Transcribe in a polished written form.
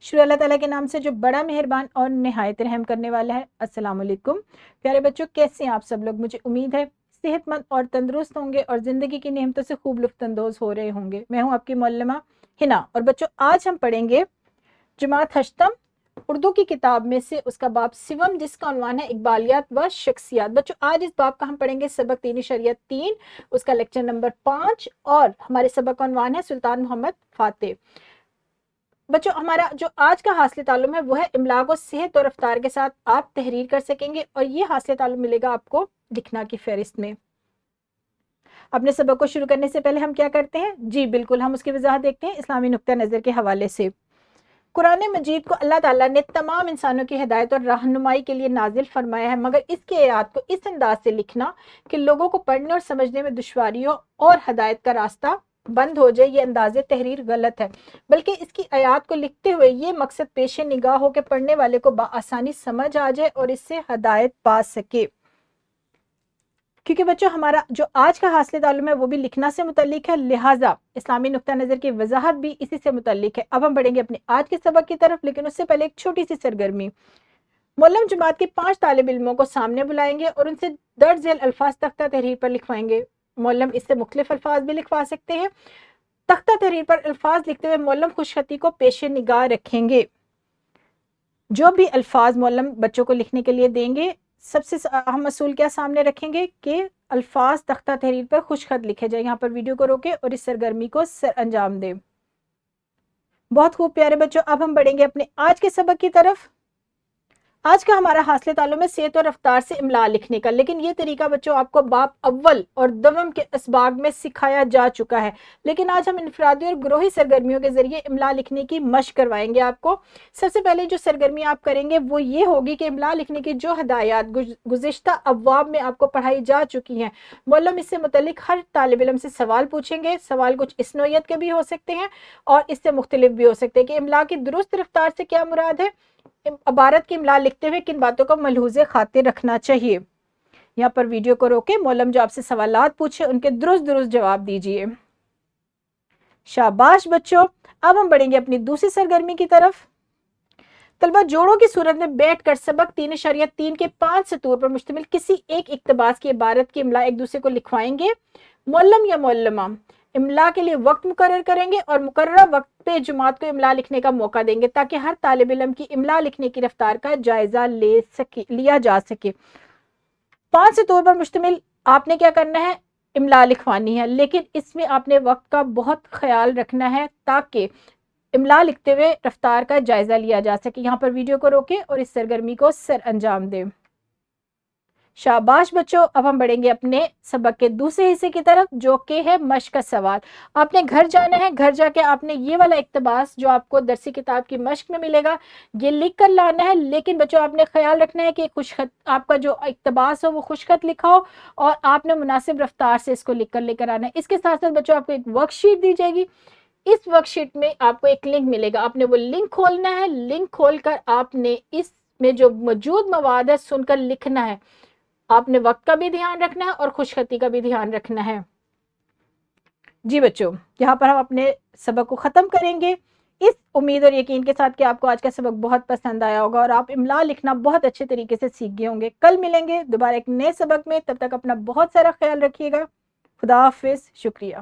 شروع اللہ تعالیٰ کے نام سے جو بڑا مہربان اور نہایت رحم کرنے والا ہے۔ السلام علیکم پیارے بچوں، کیسے ہیں آپ سب لوگ؟ مجھے امید ہے صحت مند اور تندرست ہوں گے اور زندگی کی نعمتوں سے خوب لطف اندوز ہو رہے ہوں گے۔ میں ہوں آپ کی معلمہ ہنا، اور بچوں آج ہم پڑھیں گے جماعت ہشتم اردو کی کتاب میں سے اس کا باب سوم، جس کا عنوان ہے اقبالیات و شخصیات۔ بچوں آج اس باب کا ہم پڑھیں گے سبق 3 اس کا لیکچر نمبر 5، اور ہمارے سبق کا عنوان ہے سلطان محمد فاتح۔ بچوں ہمارا جو آج کا حاصل تعلم ہے وہ ہے املا کو صحت اور رفتار کے ساتھ آپ تحریر کر سکیں گے، اور یہ حاصل تعلم ملے گا آپ کو لکھنا کی فہرست میں۔ اپنے سبق کو شروع کرنے سے پہلے ہم کیا کرتے ہیں؟ جی بالکل، ہم اس کی وضاحت دیکھتے ہیں اسلامی نقطہ نظر کے حوالے سے۔ قرآن مجید کو اللہ تعالیٰ نے تمام انسانوں کی ہدایت اور رہنمائی کے لیے نازل فرمایا ہے، مگر اس کے آیات کو اس انداز سے لکھنا کہ لوگوں کو پڑھنے اور سمجھنے میں دشواریوں اور ہدایت کا راستہ بند ہو جائے، یہ انداز تحریر غلط ہے، بلکہ اس کی آیات کو لکھتے ہوئے یہ مقصد پیش نگاہ ہو کہ پڑھنے والے کو بآسانی سمجھ آ جائے اور اس سے ہدایت پا سکے۔ کیونکہ بچوں ہمارا جو آج کا حاصل تعلم ہے وہ بھی لکھنا سے متعلق ہے، لہٰذا اسلامی نقطہ نظر کی وضاحت بھی اسی سے متعلق ہے۔ اب ہم بڑھیں گے اپنے آج کے سبق کی طرف، لیکن اس سے پہلے ایک چھوٹی سی سرگرمی۔ معلم جماعت کے 5 طالب علموں کو سامنے بلائیں گے اور ان سے درج ذیل الفاظ تختہ تحریر پر لکھوائیں گے۔ معلم اس سے مختلف الفاظ بھی لکھوا سکتے ہیں۔ تختہ تحریر پر الفاظ لکھتے ہوئے معلم خوش خطی کو پیش نگاہ رکھیں گے۔ جو بھی الفاظ معلم بچوں کو لکھنے کے لیے دیں گے، سب سے اہم اصول کیا سامنے رکھیں گے کہ الفاظ تختہ تحریر پر خوش خط لکھے جائیں۔ یہاں پر ویڈیو کو روکے اور اس سرگرمی کو سر انجام دیں۔ بہت خوب پیارے بچوں، اب ہم بڑھیں گے اپنے آج کے سبق کی طرف۔ آج کا ہمارا حاصل تعلم ہے صحت اور رفتار سے املا لکھنے کا، لیکن یہ طریقہ بچوں آپ کو باب اول اور دوم کے اسباق میں سکھایا جا چکا ہے، لیکن آج ہم انفرادی اور گروہی سرگرمیوں کے ذریعے املا لکھنے کی مشق کروائیں گے آپ کو۔ سب سے پہلے جو سرگرمی آپ کریں گے وہ یہ ہوگی کہ املا لکھنے کی جو ہدایات گزشتہ ابواب میں آپ کو پڑھائی جا چکی ہیں، معلم اس سے متعلق ہر طالب علم سے سوال پوچھیں گے۔ سوال کچھ اس نوعیت کے بھی ہو سکتے ہیں اور اس سے مختلف بھی ہو سکتے ہیں کہ املا کی درست رفتار سے کیا مراد ہے، عبارت کی املا لکھتے ہوئے کن باتوں کو ملحوظ خاطر رکھنا چاہیے۔ یہاں پر ویڈیو کو روکے، معلم جو آپ سے سوالات پوچھے ان کے درست جواب دیجئے۔ شاباش بچوں، اب ہم بڑھیں گے اپنی دوسری سرگرمی کی طرف۔ طلبہ جوڑوں کی صورت میں بیٹھ کر سبق 3.3 کے 5 سطور پر مشتمل کسی ایک اقتباس کی عبارت کی املا ایک دوسرے کو لکھوائیں گے۔ معلم یا معلمہ املا کے لیے وقت مقرر کریں گے اور مقررہ وقت پہ جماعت کو املا لکھنے کا موقع دیں گے تاکہ ہر طالب علم کی املا لکھنے کی رفتار کا جائزہ لیا جا سکے۔ 5 سطور پر مشتمل آپ نے کیا کرنا ہے؟ املا لکھوانی ہے، لیکن اس میں آپ نے وقت کا بہت خیال رکھنا ہے تاکہ املا لکھتے ہوئے رفتار کا جائزہ لیا جا سکے۔ یہاں پر ویڈیو کو روکیں اور اس سرگرمی کو سر انجام دیں۔ شاباش بچوں، اب ہم بڑھیں گے اپنے سبق کے دوسرے حصے کی طرف جو کہ ہے مشق کا سوال۔ آپ نے گھر جانا ہے، گھر جا کے آپ نے یہ والا اقتباس جو آپ کو درسی کتاب کی مشق میں ملے گا یہ لکھ کر لانا ہے، لیکن بچوں آپ نے خیال رکھنا ہے کہ خوش خط آپ کا جو اقتباس ہو وہ خوش خط لکھا ہو اور آپ نے مناسب رفتار سے اس کو لکھ کر لے کر آنا ہے۔ اس کے ساتھ ساتھ بچوں آپ کو ایک ورک شیٹ دی جائے گی۔ اس ورک شیٹ میں آپ کو ایک لنک ملے گا، آپ نے وہ لنک کھولنا ہے۔ لنک کھول کر آپ نے اس میں جو موجود مواد ہے سن کر لکھنا ہے۔ آپ نے وقت کا بھی دھیان رکھنا ہے اور خوش خطی کا بھی دھیان رکھنا ہے۔ جی بچوں، یہاں پر ہم اپنے سبق کو ختم کریں گے اس امید اور یقین کے ساتھ کہ آپ کو آج کا سبق بہت پسند آیا ہوگا اور آپ املا لکھنا بہت اچھے طریقے سے سیکھ گئے ہوں گے۔ کل ملیں گے دوبارہ ایک نئے سبق میں، تب تک اپنا بہت سارا خیال رکھیے گا۔ خدا حافظ، شکریہ۔